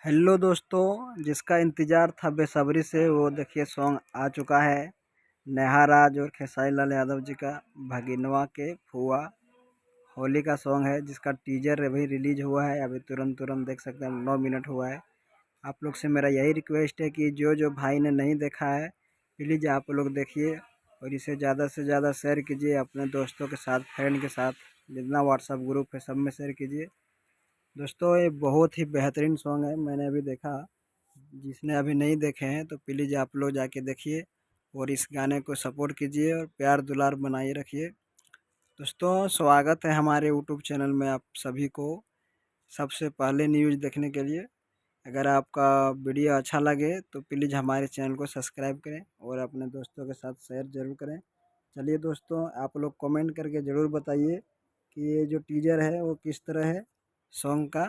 Hello दोस्तों, जिसका इंतज़ार था बेसब्री से वो देखिए सॉन्ग आ चुका है। नेहा राज और खेसारी लाल यादव जी का भगिनवा के फुआ होली का सॉन्ग है, जिसका टीजर अभी रिलीज हुआ है। अभी तुरंत तुरंत देख सकते हैं, 9 मिनट हुआ है। आप लोग से मेरा यही रिक्वेस्ट है कि जो जो भाई ने नहीं देखा है, प्लीज़ आप लोग देखिए और इसे ज़्यादा से ज़्यादा शेयर कीजिए अपने दोस्तों के साथ, फ्रेंड के साथ। जितना व्हाट्सअप ग्रुप है सब में शेयर कीजिए। दोस्तों ये बहुत ही बेहतरीन सॉन्ग है, मैंने अभी देखा। जिसने अभी नहीं देखे हैं तो प्लीज़ आप लोग जाके देखिए और इस गाने को सपोर्ट कीजिए और प्यार दुलार बनाए रखिए। दोस्तों स्वागत है हमारे यूट्यूब चैनल में आप सभी को, सबसे पहले न्यूज़ देखने के लिए। अगर आपका वीडियो अच्छा लगे तो प्लीज़ हमारे चैनल को सब्सक्राइब करें और अपने दोस्तों के साथ शेयर ज़रूर करें। चलिए दोस्तों, आप लोग कमेंट करके ज़रूर बताइए कि ये जो टीजर है वो किस तरह है सॉन्ग का।